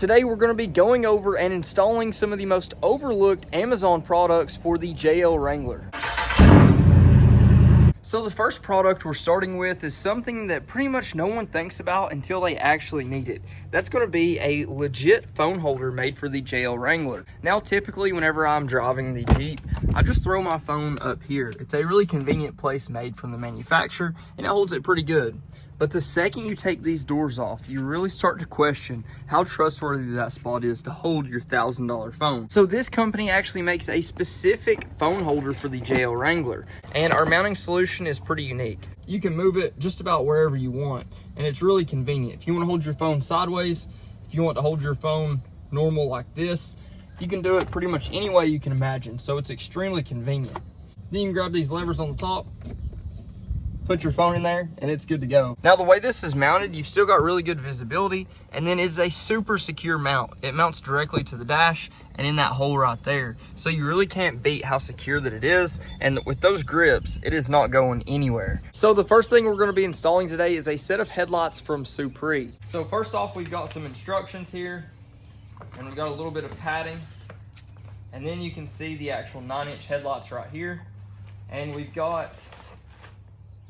Today we're going to be going over and installing some of the most overlooked Amazon products for the JL Wrangler. So the first product we're starting with is something that pretty much no one thinks about until they actually need it. That's going to be a legit phone holder made for the JL Wrangler. Now typically whenever I'm driving the Jeep, I just throw my phone up here. It's a really convenient place made from the manufacturer and it holds it pretty good. But the second you take these doors off, you really start to question how trustworthy that spot is to hold your $1,000 phone. So this company actually makes a specific phone holder for the JL Wrangler, and our mounting solution is pretty unique. You can move it just about wherever you want, and it's really convenient. If you want to hold your phone sideways, if you want to hold your phone normal like this, you can do it pretty much any way you can imagine, so it's extremely convenient. Then you can grab these levers on the top, put your phone in there, and it's good to go. Now the way this is mounted, you've still got really good visibility, and then it's a super secure mount. It mounts directly to the dash and in that hole right there. So you really can't beat how secure that it is, and with those grips, it is not going anywhere. So the first thing we're gonna be installing today is a set of headlights from Supre. So first off, we've got some instructions here, and we've got a little bit of padding, and then you can see the actual 9-inch headlights right here, and we've got,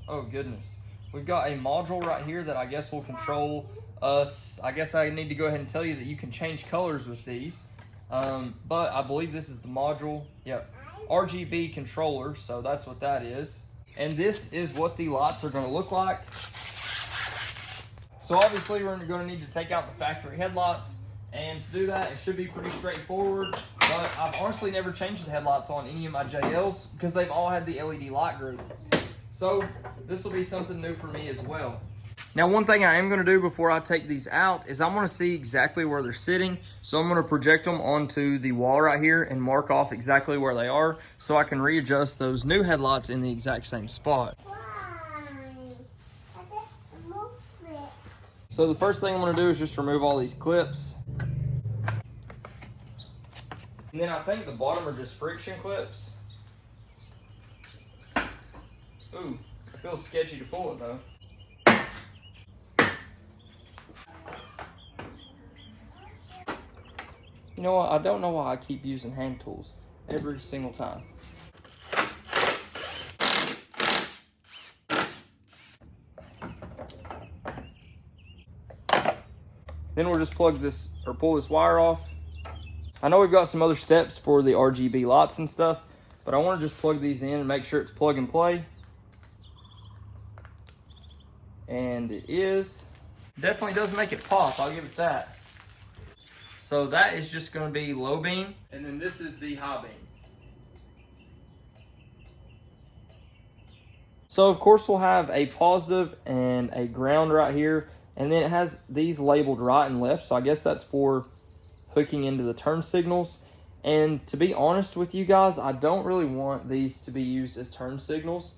oh goodness, we've got a module right here that I guess will control us. I guess I need to go ahead and tell you that you can change colors with these, but I believe this is the module. Yep, RGB controller, so that's what that is. And this is what the lights are going to look like. So obviously we're going to need to take out the factory headlights, and to do that it should be pretty straightforward, but I've honestly never changed the headlights on any of my JLs because they've all had the LED light group. So this will be something new for me as well. Now one thing I am going to do before I take these out is I'm going to see exactly where they're sitting. So I'm going to project them onto the wall right here and mark off exactly where they are so I can readjust those new headlights in the exact same spot. So the first thing I'm going to do is just remove all these clips. And then I think the bottom are just friction clips. Ooh, it feels sketchy to pull it though. You know what, I don't know why I keep using hand tools every single time. Then we'll just plug this, or pull this wire off. I know we've got some other steps for the RGB lights and stuff, but I want to just plug these in and make sure it's plug and play. And it is. Definitely does make it pop, I'll give it that. So that is just going to be low beam, and then this is the high beam. So of course we'll have a positive and a ground right here, and then it has these labeled right and left, so I guess that's for hooking into the turn signals. And to be honest with you guys, I don't really want these to be used as turn signals.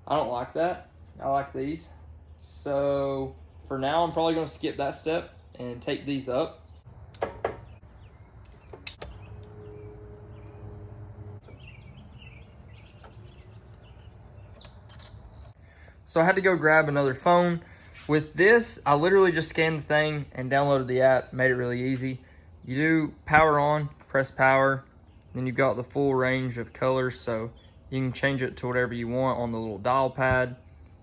I don't like that. I like these. So for now, I'm probably going to skip that step and take these up. So I had to go grab another phone. With this, I literally just scanned the thing and downloaded the app, made it really easy. You do power on, press power, then you've got the full range of colors, so you can change it to whatever you want on the little dial pad.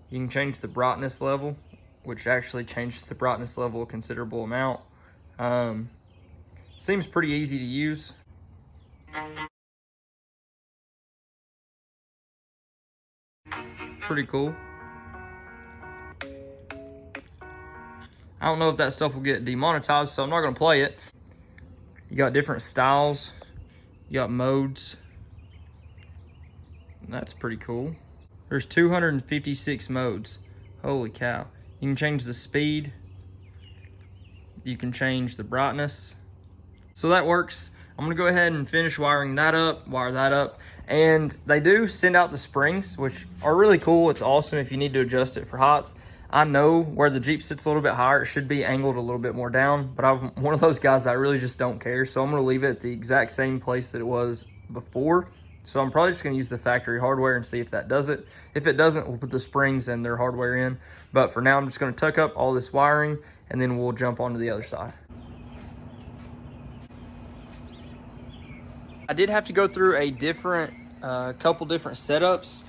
You can change the brightness level, which actually changes the brightness level a considerable amount. Seems pretty easy to use. Pretty cool. I don't know if that stuff will get demonetized, so I'm not going to play it. You got different styles. You got modes. That's pretty cool. There's 256 modes. Holy cow. You can change the speed. You can change the brightness. So that works. I'm going to go ahead and finish wiring that up, wire that up. And they do send out the springs, which are really cool. It's awesome if you need to adjust it for height. I know where the Jeep sits a little bit higher, it should be angled a little bit more down, but I'm one of those guys that I really just don't care. So I'm going to leave it at the exact same place that it was before. So I'm probably just going to use the factory hardware and see if that does it. If it doesn't, we'll put the springs and their hardware in. But for now, I'm just going to tuck up all this wiring, and then we'll jump onto the other side. I did have to go through a couple different setups.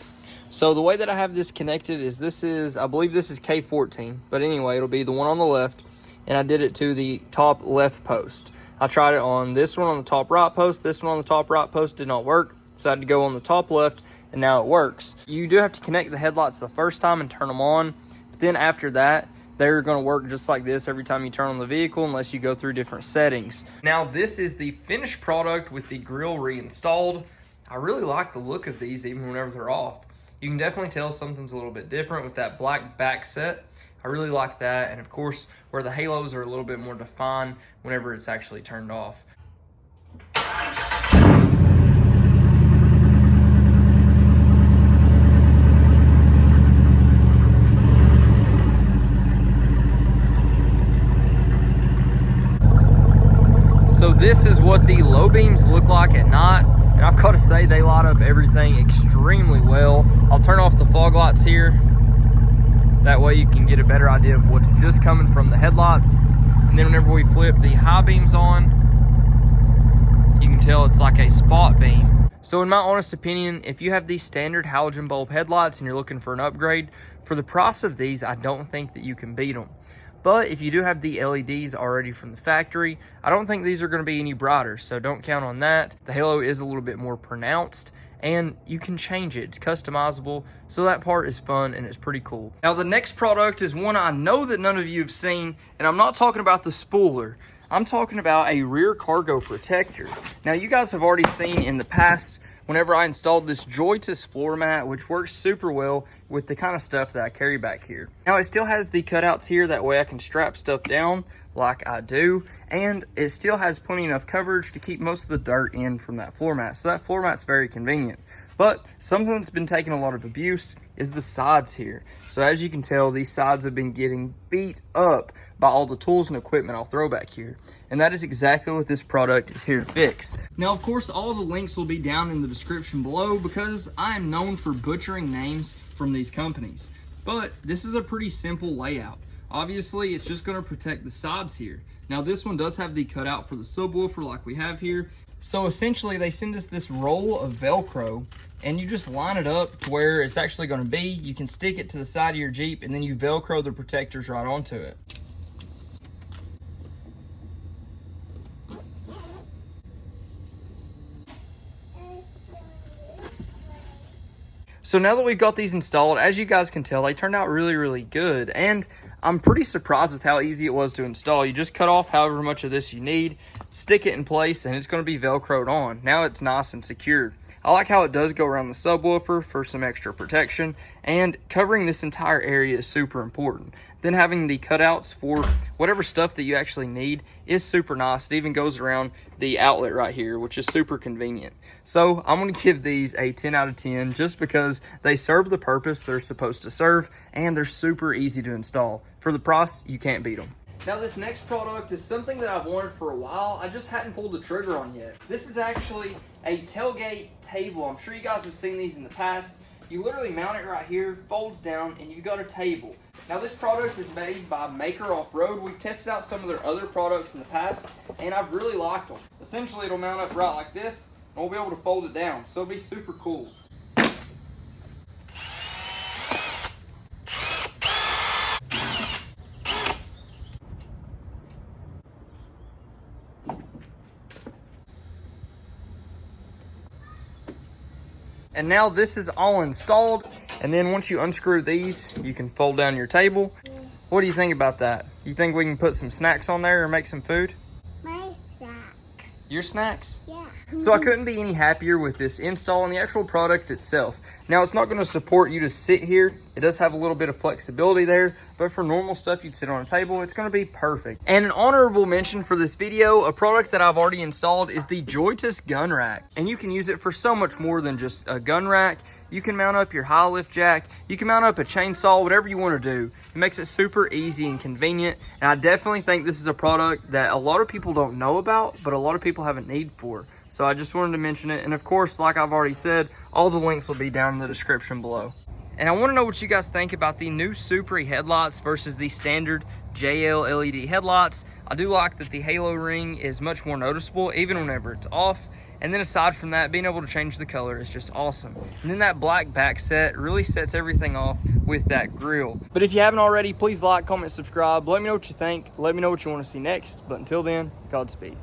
So the way that I have this connected is I believe this is K14, but anyway, it'll be the one on the left, and I did it to the top left post. I tried it on this one on the top right post. This one on the top right post did not work, so I had to go on the top left, and now it works. You do have to connect the headlights the first time and turn them on, but then after that, they're going to work just like this every time you turn on the vehicle unless you go through different settings. Now, this is the finished product with the grill reinstalled. I really like the look of these even whenever they're off. You can definitely tell something's a little bit different with that black back set. I really like that, and of course, where the halos are a little bit more defined whenever it's actually turned off. So this is what the low beams look like at night, and I've got to say they light up everything extremely well. I'll turn off the fog lights here. That way you can get a better idea of what's just coming from the headlights. And then whenever we flip the high beams on, you can tell it's like a spot beam. So in my honest opinion, if you have these standard halogen bulb headlights and you're looking for an upgrade, for the price of these, I don't think that you can beat them. But if you do have the LEDs already from the factory, I don't think these are going to be any brighter, so don't count on that. The halo is a little bit more pronounced, and you can change it. It's customizable, so that part is fun and it's pretty cool. Now the next product is one I know that none of you have seen, and I'm not talking about the spooler. I'm talking about a rear cargo protector. Now you guys have already seen in the past whenever I installed this joyless floor mat, which works super well with the kind of stuff that I carry back here. Now it still has the cutouts here, that way I can strap stuff down like I do, and it still has plenty enough coverage to keep most of the dirt in from that floor mat. So that floor mat's very convenient. But something that's been taking a lot of abuse is the sides here. So as you can tell, these sides have been getting beat up by all the tools and equipment I'll throw back here. And that is exactly what this product is here to fix. Now, of course, all the links will be down in the description below because I am known for butchering names from these companies. But this is a pretty simple layout. Obviously, it's just going to protect the sides here. Now, this one does have the cutout for the subwoofer like we have here. So essentially, they send us this roll of Velcro, and you just line it up to where it's actually going to be. You can stick it to the side of your Jeep, and then you Velcro the protectors right onto it. So now that we've got these installed, as you guys can tell, they turned out really, really good. And I'm pretty surprised with how easy it was to install. You just cut off however much of this you need, stick it in place, and it's going to be Velcroed on. Now it's nice and secure. I like how it does go around the subwoofer for some extra protection, and covering this entire area is super important. Then having the cutouts for whatever stuff that you actually need is super nice. It even goes around the outlet right here, which is super convenient. So I'm going to give these a 10 out of 10 just because they serve the purpose they're supposed to serve, and they're super easy to install. For the price, you can't beat them. Now this next product is something that I've wanted for a while. I just hadn't pulled the trigger on yet. This is actually a tailgate table. I'm sure you guys have seen these in the past. You literally mount it right here, folds down, and you've got a table. Now this product is made by Maker Off-Road. We've tested out some of their other products in the past, and I've really liked them. Essentially, it'll mount up right like this, and we'll be able to fold it down. So it'll be super cool. And now this is all installed, and then once you unscrew these, you can fold down your table. What do you think about that? You think we can put some snacks on there or make some food? My snacks. Your snacks? Yeah. So I couldn't be any happier with this install and the actual product itself. Now it's not going to support you to sit here. It does have a little bit of flexibility there, but for normal stuff you'd sit on a table, it's going to be perfect. And an honorable mention for this video, a product that I've already installed is the joyless gun rack. And you can use it for so much more than just a gun rack. You can mount up your high lift jack, you can mount up a chainsaw, whatever you want to do. It makes it super easy and convenient, and I definitely think this is a product that a lot of people don't know about, but a lot of people have a need for. So I just wanted to mention it, and of course, like I've already said, all the links will be down in the description below. And I want to know what you guys think about the new Supre headlights versus the standard JL LED headlights. I do like that the halo ring is much more noticeable, even whenever it's off. And then aside from that, being able to change the color is just awesome. And then that black back set really sets everything off with that grille. But if you haven't already, please like, comment, subscribe. Let me know what you think. Let me know what you want to see next. But until then, Godspeed.